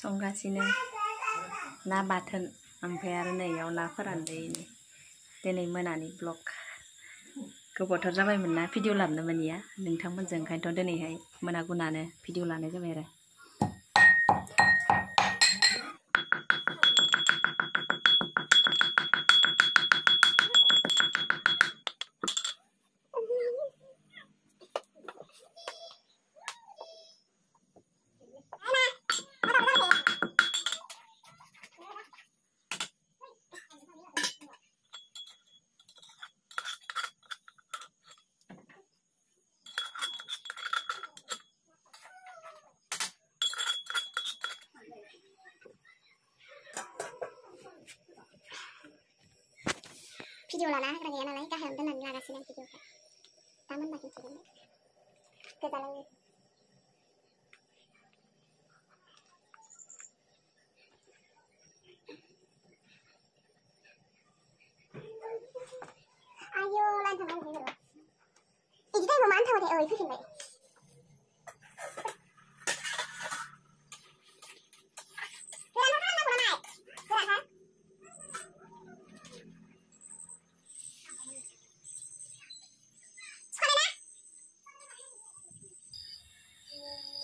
संगासिनो ना बाथोन ओमफ्राय आरो नैयाव ना फोरानदों दिनै मोनानि ब्लग गोबावथार जाबायमोन ना भिडिअ लाबोनो मोनिया नोंथांमोनजों ओंखायनोथ' दिनैहाय मोनागुनानो भिडिअ लानाय जाबाय आरो भिडिअ लाना होग्रा गैया नालाय गाहायावनो दोननानै लागासिनो आं भिडिअखौ दा मोनबा खिन्थिगोन गोजालांनो आयौ लाइन थांनांगौ र' इदि टाइमाव मानो थांबाय ओइ फैफिनबाय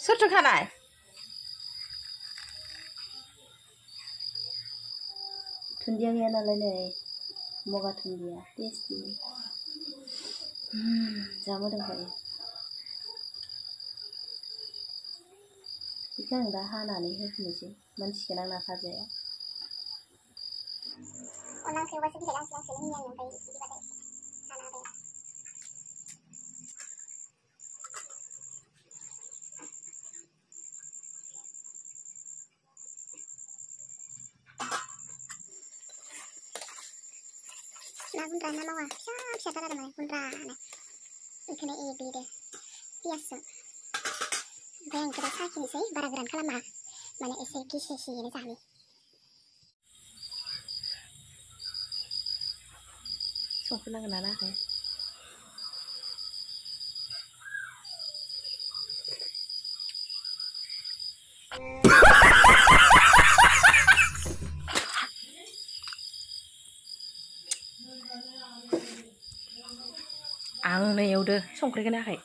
सोरथो खानाय दुन्दिया गैया नालाय नै मगा दुन्दिया टेस्टि जा मोदोमखायो बेखौ आं दा हानानै होफिननोसै मोनसिगोन आंना भाजाया अनला ओंख्रियावबासो बिलाइ लांसै लांसैनो होयो आङो ओमफ्राय बिदिबाथाय हाना होबाय ना गुन्द्रा ना मावा फिसा फिसा जादों माने गुन्द्रानो बेखौनो एग्लिदो पियासजों ओमफ्राय आं दा साखिनोसै बारा गोरान खालामा माने एसे गिसियैनो जानो संख्रि नांगोन ना नाङाखै आं नै एवदो संख्रिखौ नाङाखै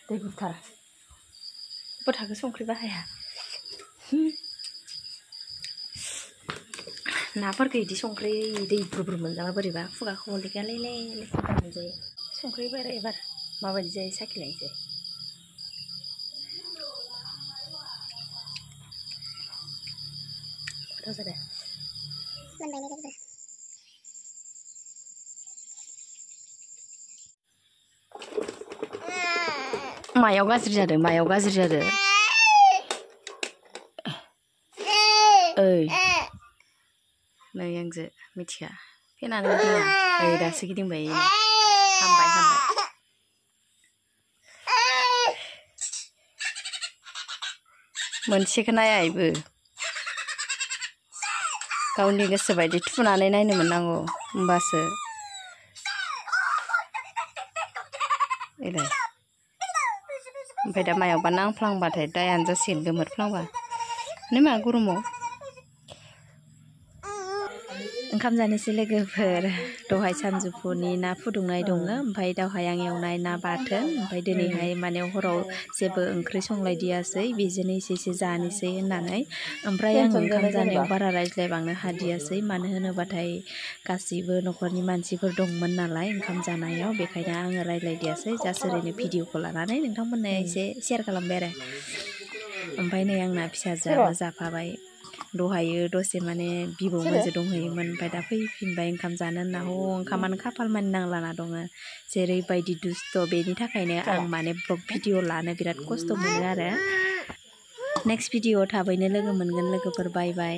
दै बुरथार बुरथारखौ संख्रि बाहाया नाफोरखौ इदि संख्रि दै बुरबुर मोनजाबा बोरैबा खुगाखौ मोनदैखा लेले लेखा मोनजायो संख्रि बारा एबार माबायदि जायो साखिलायनोसै गोथाव जादों मोनबाय ने लोगोफोर मायाव गाज्रि जादों मायाव गाज्रि जादों ओइ नै आंजो मिथिखा फेनानो गिदिङा ओइ दासो गिदिंबाय हामबाय हामबाय मोनसेखौ नाया इबो गावनि गोसो बायदि थुनानै नायनो मोननांगौ होमबासो एलाय ओमफ्राय दा मायावबा नांफ्लांबाथाय दायानो जासिगोन गोमोरफ्लांबा नै मा गरमाव ओंखाम जानोसै लोगोफोर दहाय सानजौफुनि ना फुदुंनाय दङ ओमफ्राय दावहाय आं एवनाय ना बाथोन ओमफ्राय दिनैहाय माने हराव जेबो ओंख्रि संलायदियासै बेजोंनो एसे एसे जानोसै होननानै ओमफ्राय आं ओंखाम जानायाव बारा रायज्लायबांनो हादियासै मानो होनोबाथाय गासिबो न'खरनि मानसिफोर दंमोन नालाय ओंखाम जानायाव बेखायनो आङो रायज्लायदियासै जास्ट ओरैनो भिडिअखौ लानानै नोंथांमोननो एसे शेयार खालामबाय आरो ओमफ्राय नै आंना फिसाजोआबो जाफाबाय दहायो दसे माने बिबौ मोनजों दंहैयोमोन ओमफ्राय दा फैफिनबाय ओंखाम जानो होनना ओंखामानो खाफाल मानि नांलाना दङ जेरैबायदि दुस्थ' बेनि थाखायनो आं माने ब्लग भिडिअ लानो बिराद खस्थ' मोनो आरो नेक्स्ट भिडिअ थाबैनो लोगो मोनगोन लोगोफोर बाय बाय